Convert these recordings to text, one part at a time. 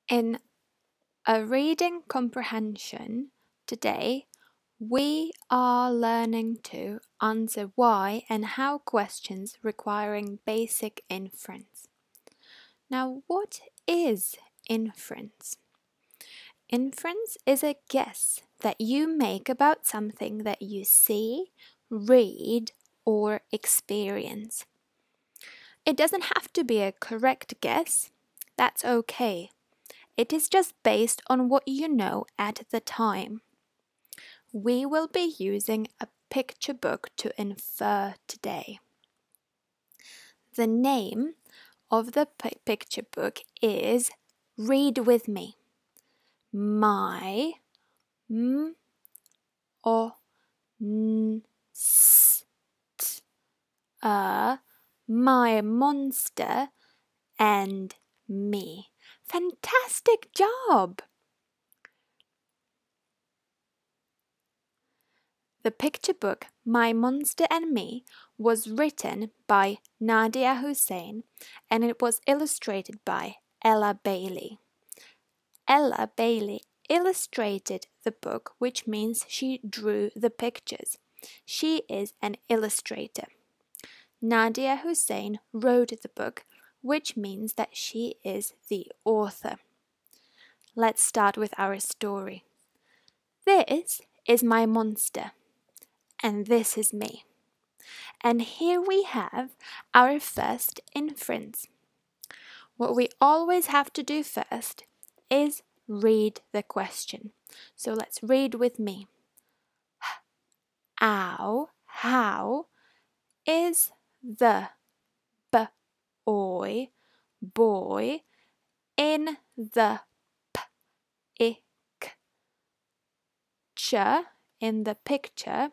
In a reading comprehension today, we are learning to answer why and how questions requiring basic inference. Now, what is inference? Inference is a guess that you make about something that you see, read, or experience. It doesn't have to be a correct guess. That's okay. It is just based on what you know at the time. We will be using a picture book to infer today. The name of the picture book is Read With Me. My o n s t my monster and me. Fantastic job! The picture book My Monster and Me was written by Nadiya Hussain and it was illustrated by Ella Bailey. Ella Bailey illustrated the book, which means she drew the pictures. She is an illustrator. Nadiya Hussain wrote the book, which means that she is the author. Let's start with our story. This is my monster. And this is me. And here we have our first inference. What we always have to do first is read the question. So let's read with me. How is the boy in the picture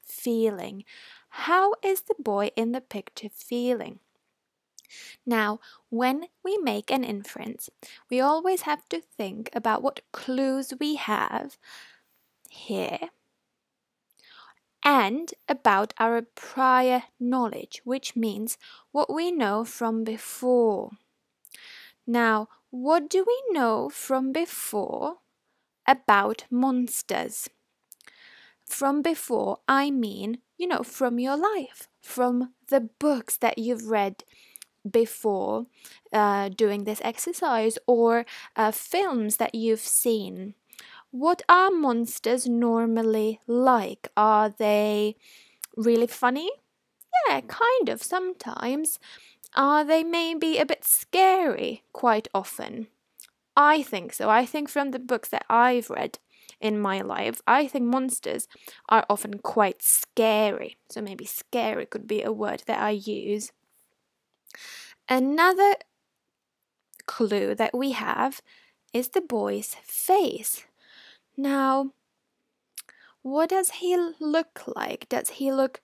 feeling? How is the boy in the picture feeling? Now, when we make an inference, we always have to think about what clues we have here and about our prior knowledge, which means what we know from before. Now, what do we know from before about monsters? From before, I mean, from your life, from the books that you've read before doing this exercise or films that you've seen. What are monsters normally like? Are they really funny? Yeah, kind of, sometimes. Are they maybe a bit scary quite often? I think so. I think from the books that I've read in my life, I think monsters are often quite scary. So maybe scary could be a word that I use. Another clue that we have is the boy's face. Now, what does he look like? Does he look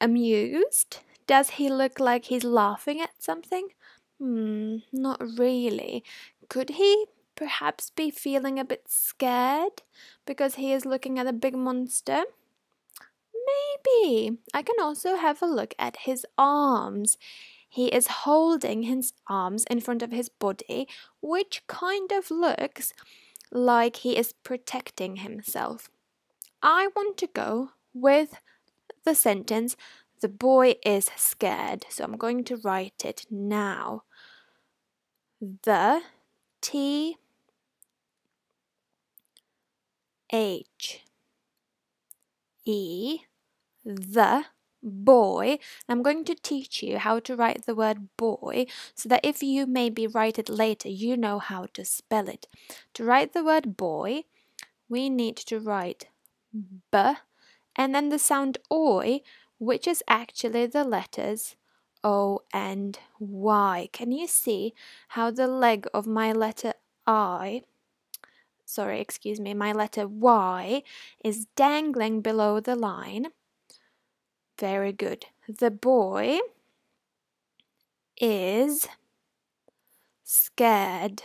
amused? Does he look like he's laughing at something? Not really. Could he perhaps be feeling a bit scared because he is looking at a big monster? Maybe. I can also have a look at his arms. He is holding his arms in front of his body, which kind of looks like he is protecting himself. I want to go with the sentence, the boy is scared. So I'm going to write it now. The T-H-E, the boy. I'm going to teach you how to write the word boy so that if you maybe write it later, you know how to spell it. To write the word boy, we need to write B and then the sound oi, which is actually the letters O and Y. Can you see how the leg of my letter my letter Y is dangling below the line? Very good. The boy is scared.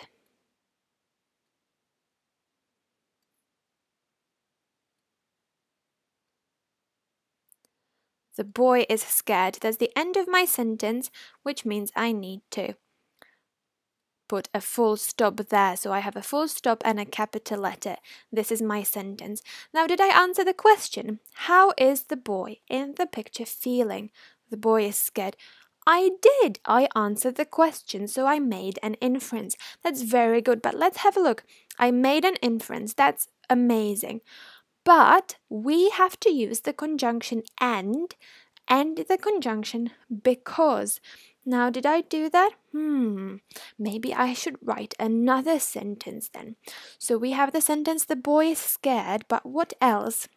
The boy is scared. That's the end of my sentence, which means I need to put a full stop there. So I have a full stop and a capital letter. This is my sentence. Now, did I answer the question? How is the boy in the picture feeling? The boy is scared. I did. I answered the question, so I made an inference. That's very good, but let's have a look. I made an inference. That's amazing. But we have to use the conjunction and the conjunction because. Now, did I do that? Maybe I should write another sentence then. So we have the sentence, the boy is scared, but what else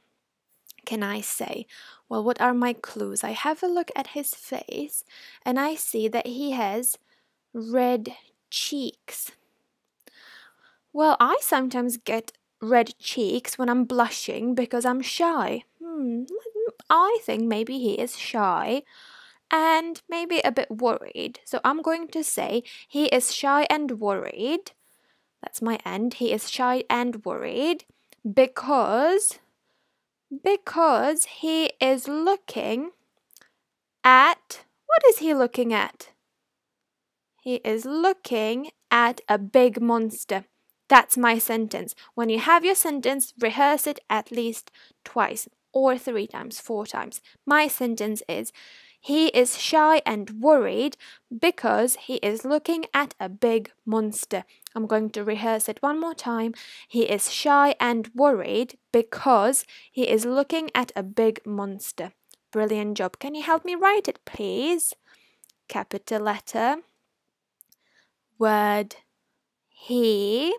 can I say? Well, what are my clues? I have a look at his face and I see that he has red cheeks. Well, I sometimes get red cheeks when I'm blushing because I'm shy. I think maybe he is shy and maybe a bit worried. So I'm going to say he is shy and worried. That's my end. He is shy and worried because he is looking at, what is he looking at? He is looking at a big monster. That's my sentence. When you have your sentence, rehearse it at least twice or 3 times, 4 times. My sentence is, he is shy and worried because he is looking at a big monster. I'm going to rehearse it one more time. He is shy and worried because he is looking at a big monster. Brilliant job. Can you help me write it, please? Capital letter. Word he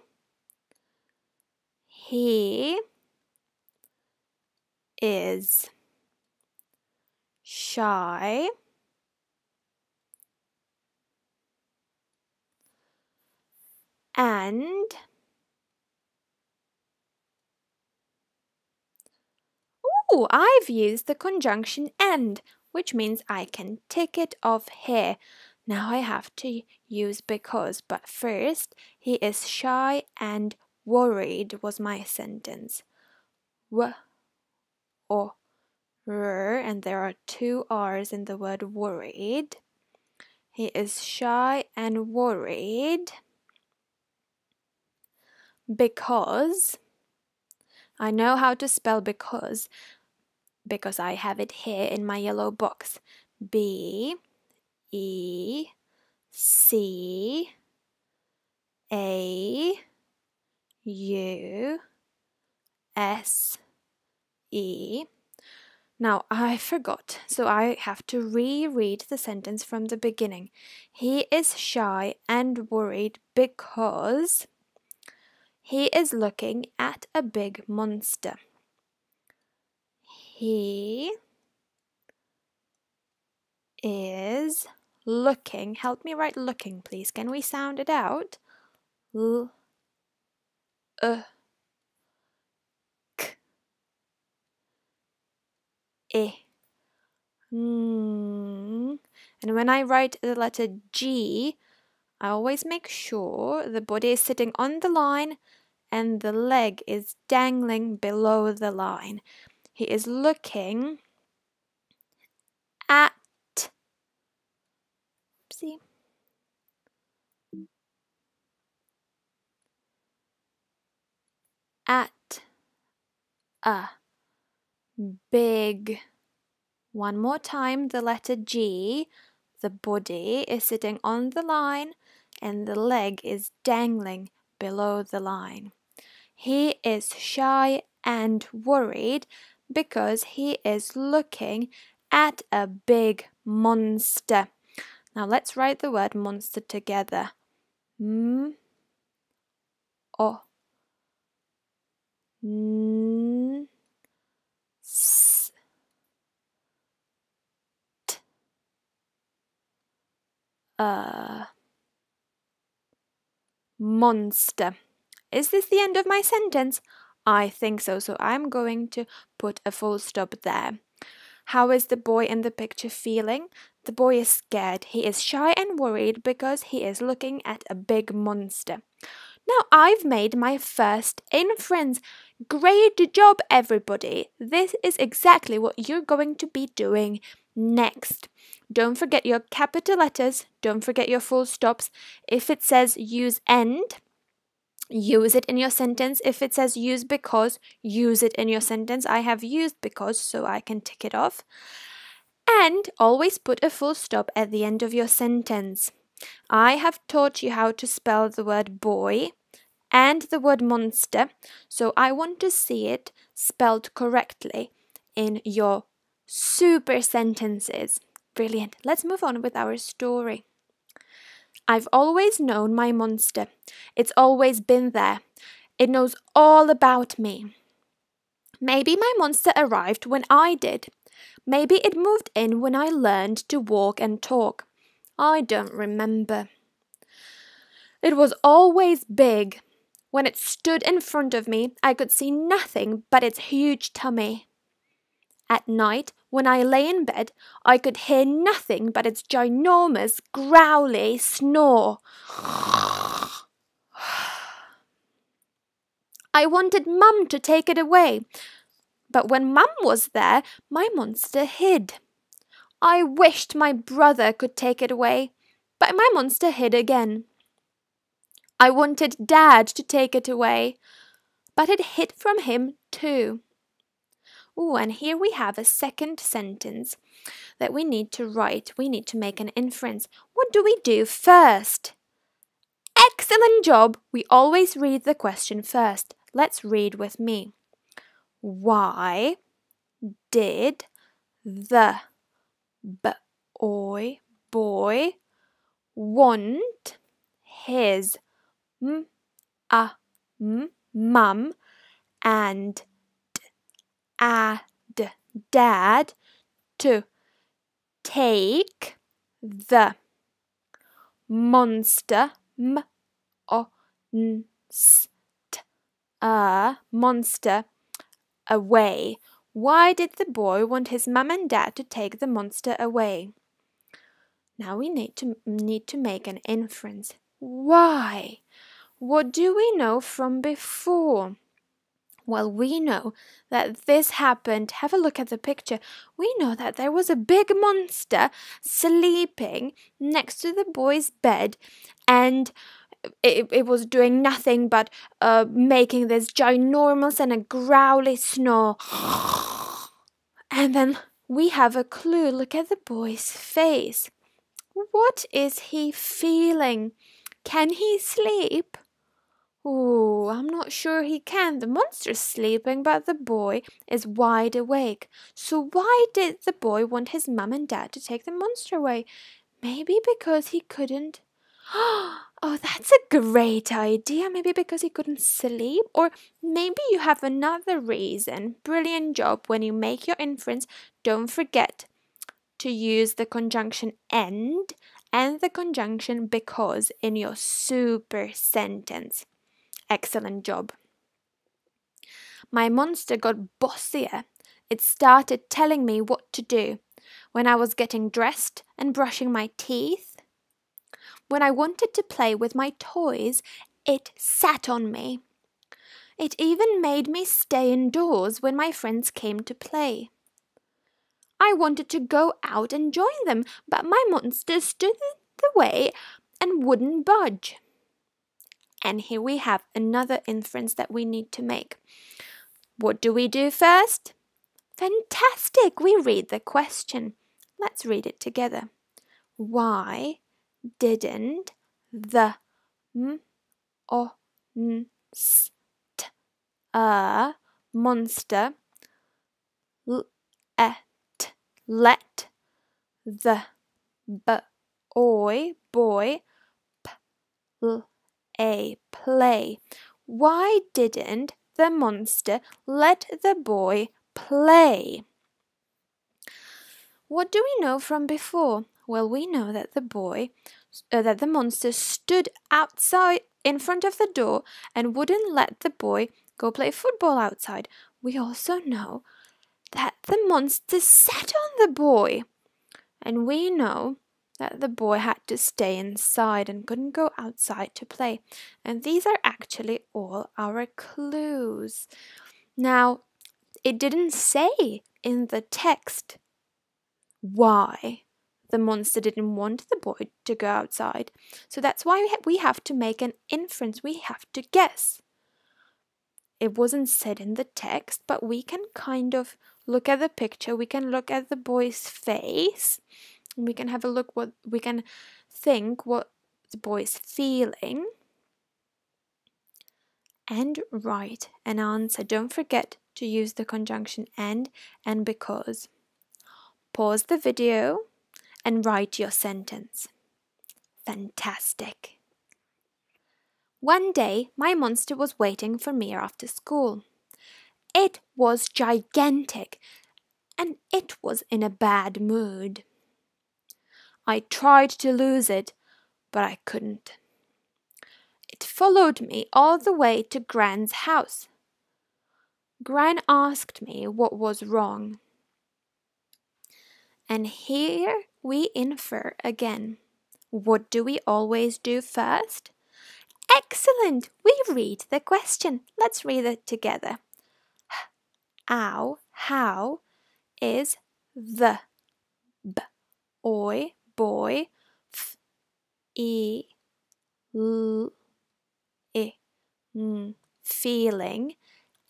is shy and I've used the conjunction and, which means I can tick it off here. Now I have to use because, but first, he is shy and worried was my sentence. W or r, and there are 2 R's in the word worried. He is shy and worried because I know how to spell because I have it here in my yellow box. B E C A U S E. Now I forgot, so I have to reread the sentence from the beginning. He is shy and worried because he is looking at a big monster. He is looking. Help me write looking, please. Can we sound it out? L K I. And when I write the letter G, I always make sure the body is sitting on the line and the leg is dangling below the line. He is looking at, see, at a big, one more time, the letter G, the body is sitting on the line and the leg is dangling below the line. He is shy and worried because he is looking at a big monster. Now let's write the word monster together. M O N S T monster. Is this the end of my sentence? I think so, so I'm going to put a full stop there. How is the boy in the picture feeling? The boy is scared. He is shy and worried because he is looking at a big monster. Now I've made my first inference. Great job, everybody. This is exactly what you're going to be doing next. Don't forget your capital letters. Don't forget your full stops. If it says use end, use it in your sentence. If it says use because, use it in your sentence. I have used because, so I can tick it off. And always put a full stop at the end of your sentence. I have taught you how to spell the word boy and the word monster, so I want to see it spelled correctly in your super sentences. Brilliant. Let's move on with our story. I've always known my monster. It's always been there. It knows all about me. Maybe my monster arrived when I did. Maybe it moved in when I learned to walk and talk. I don't remember. It was always big. When it stood in front of me, I could see nothing but its huge tummy. At night, when I lay in bed, I could hear nothing but its ginormous, growly snore. I wanted Mum to take it away, but when Mum was there, my monster hid. I wished my brother could take it away, but my monster hid again. I wanted Dad to take it away, but it hid from him too. Oh, and here we have a second sentence that we need to write. We need to make an inference. What do we do first? Excellent job! We always read the question first. Let's read with me. Why did the boy want his mum and dad to take the monster monster away? Why did the boy want his mum and dad to take the monster away? Now we need to make an inference. Why? What do we know from before? Well, we know that this happened. Have a look at the picture. We know that there was a big monster sleeping next to the boy's bed, and it was doing nothing but making this ginormous and a growly snore. And then we have a clue. Look at the boy's face. What is he feeling? Can he sleep? Oh, I'm not sure he can. The monster's sleeping, but the boy is wide awake. So why did the boy want his mum and dad to take the monster away? Maybe because he couldn't. Oh, that's a great idea. Maybe because he couldn't sleep. Or maybe you have another reason. Brilliant job. When you make your inference, don't forget to use the conjunction and the conjunction because in your super sentence. Excellent job. My monster got bossier. It started telling me what to do when I was getting dressed and brushing my teeth. When I wanted to play with my toys, it sat on me. It even made me stay indoors when my friends came to play. I wanted to go out and join them, but my monster stood in the way and wouldn't budge. And here we have another inference that we need to make. What do we do first? Fantastic! We read the question. Let's read it together. Why didn't the monster let the boy play? Why didn't the monster let the boy play? What do we know from before? Well, we know that the monster stood outside in front of the door and wouldn't let the boy go play football outside. We also know that the monster sat on the boy. And we know that the boy had to stay inside and couldn't go outside to play. And these are actually all our clues. Now, it didn't say in the text why the monster didn't want the boy to go outside. So that's why we have to make an inference. We have to guess. It wasn't said in the text, but we can kind of look at the picture. We can look at the boy's face. We can have a look we can think what the boy's feeling and write an answer. Don't forget to use the conjunction and because. Pause the video and write your sentence. Fantastic. One day, my monster was waiting for me after school. It was gigantic and it was in a bad mood. I tried to lose it, but I couldn't. It followed me all the way to Gran's house. Gran asked me what was wrong. And here we infer again. What do we always do first? Excellent! We read the question. Let's read it together. Ow, how is the b, oi, boy, f, e, l, I, feeling,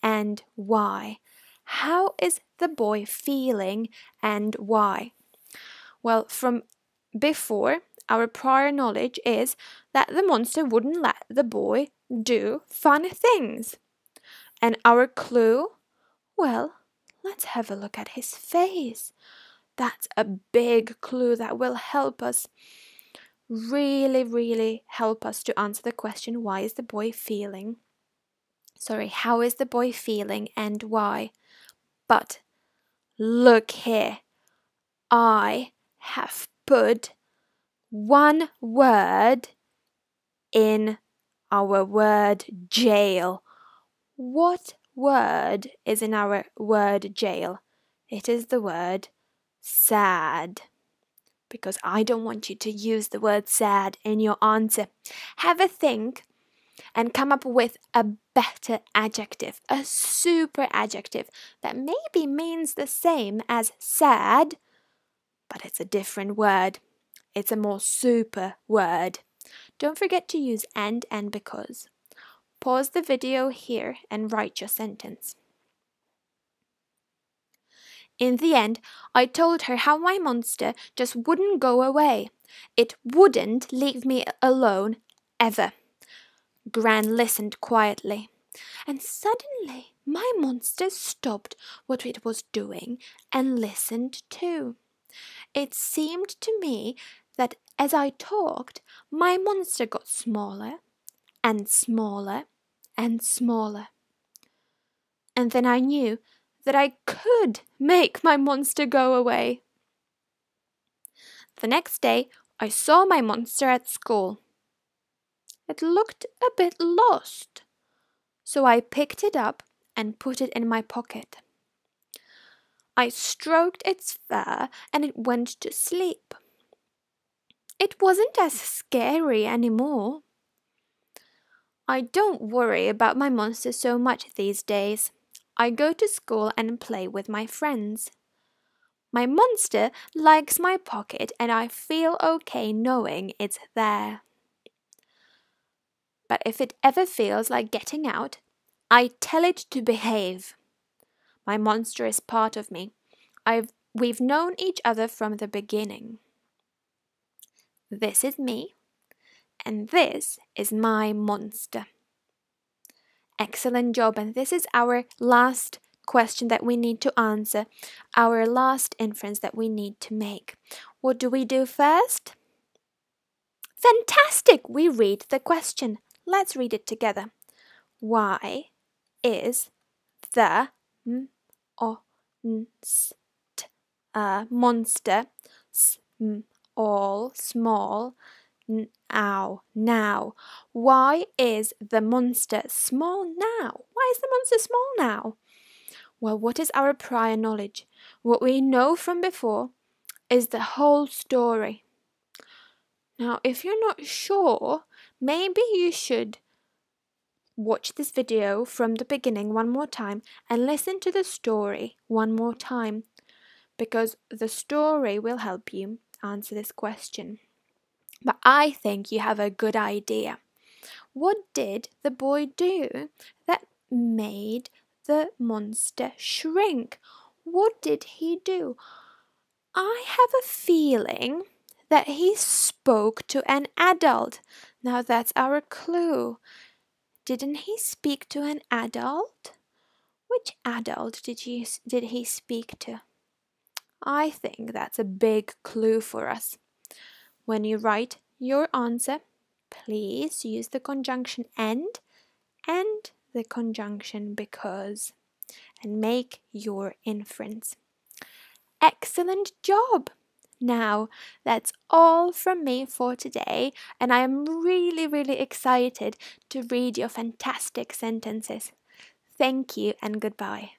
and why? How is the boy feeling and why? Well, from before, our prior knowledge is that the monster wouldn't let the boy do fun things. And our clue? Well, let's have a look at his face. That's a big clue that will help us, really help us to answer the question, why is the boy feeling? How is the boy feeling and why? But look here, I have put one word in our word jail. What word is in our word jail? It is the word sad. Because I don't want you to use the word sad in your answer. Have a think and come up with a better adjective, a super adjective that maybe means the same as sad, but it's a different word. It's a more super word. Don't forget to use and because. Pause the video here and write your sentence. In the end, I told her how my monster just wouldn't go away. It wouldn't leave me alone ever. Gran listened quietly, and suddenly my monster stopped what it was doing and listened too. It seemed to me that as I talked, my monster got smaller and smaller and smaller. And then I knew that I could make my monster go away. The next day, I saw my monster at school. It looked a bit lost, so I picked it up and put it in my pocket. I stroked its fur and it went to sleep. It wasn't as scary anymore. I don't worry about my monster so much these days. I go to school and play with my friends. My monster likes my pocket and I feel okay knowing it's there. But if it ever feels like getting out, I tell it to behave. My monster is part of me. We've known each other from the beginning. This is me, and this is my monster. Excellent job, and this is our last question that we need to answer, our last inference that we need to make. What do we do first? Fantastic! We read the question. Let's read it together. Why is the monster all small now? Why is the monster small now? Why is the monster small now? Well, what is our prior knowledge? What we know from before is the whole story. Now, if you're not sure, maybe you should watch this video from the beginning one more time and listen to the story one more time, because the story will help you answer this question. But I think you have a good idea. What did the boy do that made the monster shrink? What did he do? I have a feeling that he spoke to an adult. Now that's our clue. Didn't he speak to an adult? Which adult did he speak to? I think that's a big clue for us. When you write your answer, please use the conjunction and the conjunction because and make your inference. Excellent job! Now, that's all from me for today, and I am really excited to read your fantastic sentences. Thank you and goodbye.